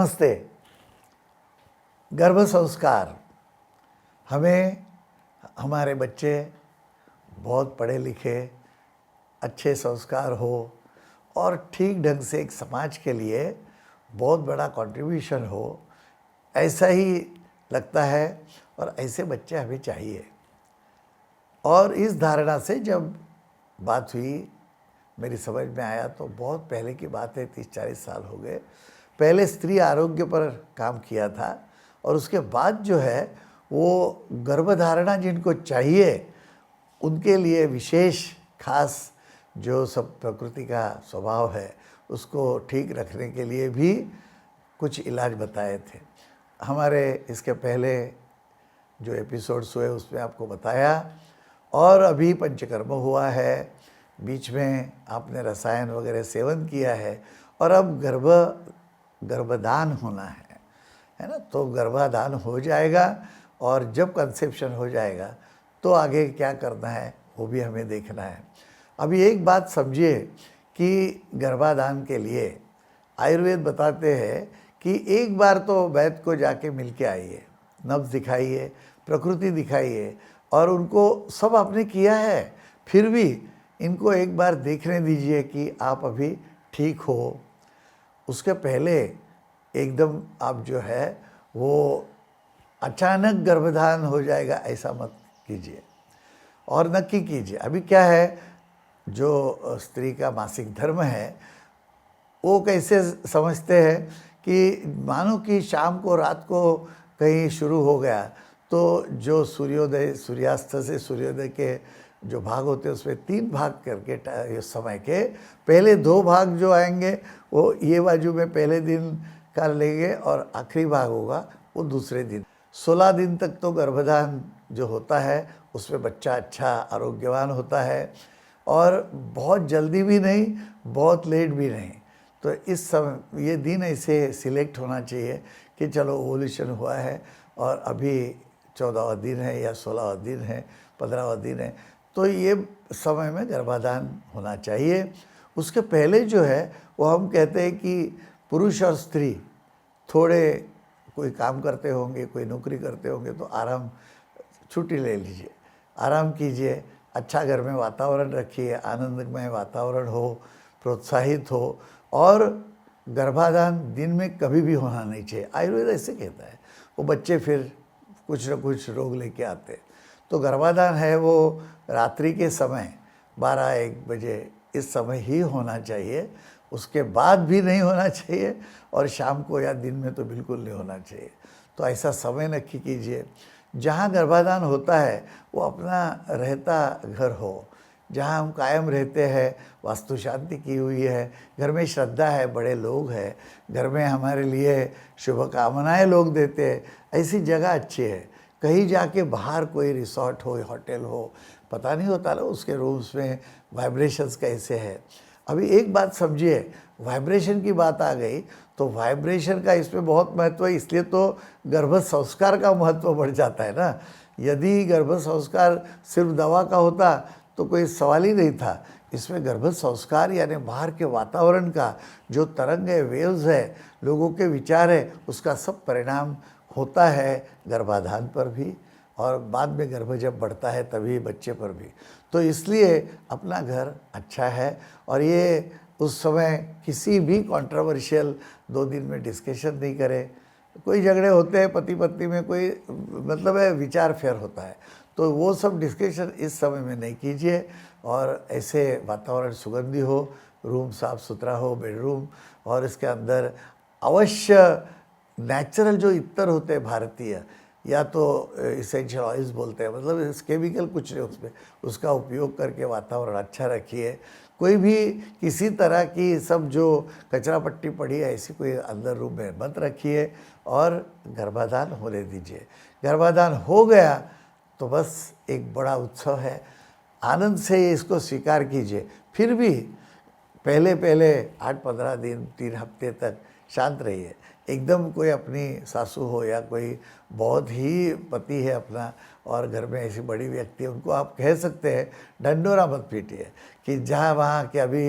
नमस्ते। गर्भ संस्कार हमें हमारे बच्चे बहुत पढ़े लिखे, अच्छे संस्कार हो और ठीक ढंग से एक समाज के लिए बहुत बड़ा कंट्रीब्यूशन हो, ऐसा ही लगता है और ऐसे बच्चे हमें चाहिए। और इस धारणा से जब बात हुई, मेरी समझ में आया तो बहुत पहले की बात है, 30-40 साल हो गए। पहले स्त्री आरोग्य पर काम किया था और उसके बाद जो है वो गर्भधारणा जिनको चाहिए उनके लिए विशेष खास जो सब प्रकृति का स्वभाव है उसको ठीक रखने के लिए भी कुछ इलाज बताए थे। हमारे इसके पहले जो एपिसोड्स हुए उसमें आपको बताया, और अभी पंचकर्म हुआ है, बीच में आपने रसायन वगैरह सेवन किया है और अब गर्भदान होना है ना। तो गर्भाधान हो जाएगा और जब कंसेप्शन हो जाएगा तो आगे क्या करना है वो भी हमें देखना है। अभी एक बात समझिए कि गर्भाधान के लिए आयुर्वेद बताते हैं कि एक बार तो वैद्य को जाके मिल के आइए, नब्ज दिखाइए, प्रकृति दिखाइए, और उनको सब आपने किया है, फिर भी इनको एक बार देखने दीजिए कि आप अभी ठीक हो। उसके पहले एकदम आप जो है वो अचानक गर्भधान हो जाएगा ऐसा मत कीजिए, और नक्की कीजिए। अभी क्या है, जो स्त्री का मासिक धर्म है वो कैसे समझते हैं कि मानो कि शाम को रात को कहीं शुरू हो गया तो जो सूर्योदय सूर्यास्त से सूर्योदय के जो भाग होते हैं उसमें 3 भाग करके समय के पहले 2 भाग जो आएंगे वो ये बाजू में पहले दिन कर लेंगे और आखिरी भाग होगा वो दूसरे दिन। 16 दिन तक तो गर्भधान जो होता है उसमें बच्चा अच्छा आरोग्यवान होता है, और बहुत जल्दी भी नहीं बहुत लेट भी नहीं। तो इस समय ये दिन ऐसे सिलेक्ट होना चाहिए कि चलो ओवुलेशन हुआ है और अभी 14वां दिन है या 16वां दिन है, 15वां दिन है, तो ये समय में गर्भाधान होना चाहिए। उसके पहले जो है वो हम कहते हैं कि पुरुष और स्त्री थोड़े कोई काम करते होंगे, कोई नौकरी करते होंगे तो आराम छुट्टी ले लीजिए, आराम कीजिए, अच्छा घर में वातावरण रखिए, आनंदमय वातावरण हो, प्रोत्साहित हो, और गर्भाधान दिन में कभी भी होना नहीं चाहिए। आयुर्वेद ऐसे कहता है, वो बच्चे फिर कुछ न कुछ रोग लेके आते। तो गर्भाधान है वो रात्रि के समय 12-1 बजे इस समय ही होना चाहिए, उसके बाद भी नहीं होना चाहिए, और शाम को या दिन में तो बिल्कुल नहीं होना चाहिए। तो ऐसा समय नक्की कीजिए। जहाँ गर्भाधान होता है वो अपना रहता घर हो, जहाँ हम कायम रहते हैं, वास्तु शांति की हुई है, घर में श्रद्धा है, बड़े लोग हैं, घर में हमारे लिए शुभकामनाएं लोग देते हैं, ऐसी जगह अच्छी है। कहीं जाके बाहर कोई रिसोर्ट हो, होटल हो, पता नहीं होता ना उसके रूम्स में वाइब्रेशंस कैसे है। अभी एक बात समझिए, वाइब्रेशन की बात आ गई तो वाइब्रेशन का इसमें बहुत महत्व है, इसलिए तो गर्भ संस्कार का महत्व बढ़ जाता है ना। यदि गर्भ संस्कार सिर्फ दवा का होता तो कोई सवाल ही नहीं था। इसमें गर्भ संस्कार यानी बाहर के वातावरण का जो तरंग है, वेव्स है, लोगों के विचार है, उसका सब परिणाम होता है गर्भाधान पर भी, और बाद में गर्भ जब बढ़ता है तभी बच्चे पर भी। तो इसलिए अपना घर अच्छा है, और ये उस समय किसी भी कंट्रोवर्शियल 2 दिन में डिस्कशन नहीं करे। कोई झगड़े होते हैं पति पत्नी में, कोई मतलब है विचार फेर होता है, तो वो सब डिस्कशन इस समय में नहीं कीजिए। और ऐसे वातावरण सुगंधी हो, रूम साफ़ सुथरा हो, बेडरूम, और इसके अंदर अवश्य नेचुरल जो इत्र होते हैं भारतीय, या तो इसेंशियल ऑयल्स बोलते हैं, मतलब इस केमिकल कुछ नहीं उसमें, उसका उपयोग करके वातावरण अच्छा रखिए। कोई भी किसी तरह की सब जो कचरा पट्टी पड़ी है ऐसी कोई अंदर रूम में मत रखिए, और गर्भाधान होने दीजिए। गर्भाधान हो गया तो बस एक बड़ा उत्सव है, आनंद से इसको स्वीकार कीजिए। फिर भी पहले 8-15 दिन 3 हफ्ते तक शांत रहिए, एकदम कोई अपनी सासू हो या कोई बहुत ही पति है अपना और घर में ऐसी बड़ी व्यक्ति है, उनको आप कह सकते हैं ढंढोरा मत पीटिए कि जहाँ वहाँ कि अभी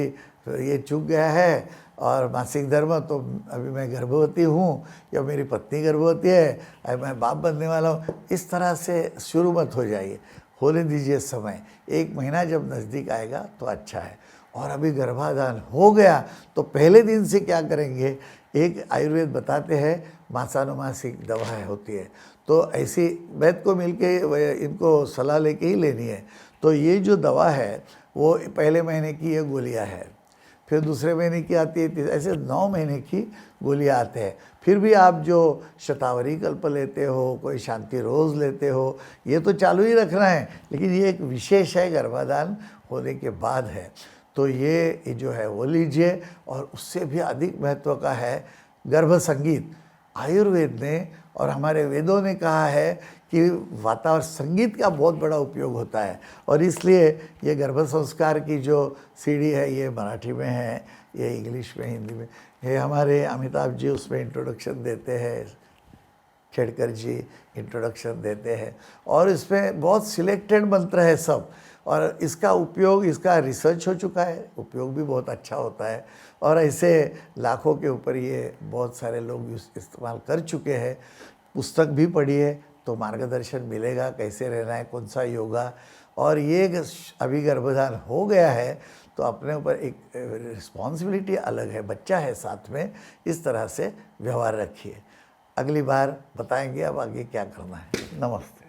ये चूक गया है और मासिक धर्म तो अभी मैं गर्भवती हूँ या मेरी पत्नी गर्भवती है, अभी मैं बाप बनने वाला हूँ, इस तरह से शुरू मत हो जाइए। होने दीजिए समय, 1 महीना जब नज़दीक आएगा तो अच्छा है। और अभी गर्भाधान हो गया तो पहले दिन से क्या करेंगे, एक आयुर्वेद बताते हैं मासानुमासिक दवा होती है, तो ऐसी वैद्य को मिलके इनको सलाह लेके ही लेनी है। तो ये जो दवा है वो पहले महीने की ये गोलियां है, फिर दूसरे महीने की आती है, ऐसे 9 महीने की गोलियां आते हैं। फिर भी आप जो शतावरी कल्प लेते हो, कोई शांति रोज़ लेते हो, ये तो चालू ही रखना है, लेकिन ये एक विशेष है, गर्भाधान होने के बाद है, तो ये जो है वो लीजिए। और उससे भी अधिक महत्व का है गर्भ संगीत। आयुर्वेद ने और हमारे वेदों ने कहा है कि वातावरण संगीत का बहुत बड़ा उपयोग होता है, और इसलिए ये गर्भ संस्कार की जो सीडी है ये मराठी में है, ये इंग्लिश में, हिंदी में, ये हमारे अमिताभ जी उसमें इंट्रोडक्शन देते हैं, खेड़कर जी इंट्रोडक्शन देते हैं, और इसमें बहुत सिलेक्टेड मंत्र है सब, और इसका उपयोग, इसका रिसर्च हो चुका है, उपयोग भी बहुत अच्छा होता है, और ऐसे लाखों के ऊपर ये बहुत सारे लोग इस्तेमाल कर चुके हैं। पुस्तक भी पढ़िए तो मार्गदर्शन मिलेगा कैसे रहना है, कौन सा योगा। और ये अभी गर्भाधान हो गया है तो अपने ऊपर एक रिस्पॉन्सिबिलिटी अलग है, बच्चा है साथ में, इस तरह से व्यवहार रखिए। अगली बार बताएंगे अब आगे क्या करना है। नमस्ते।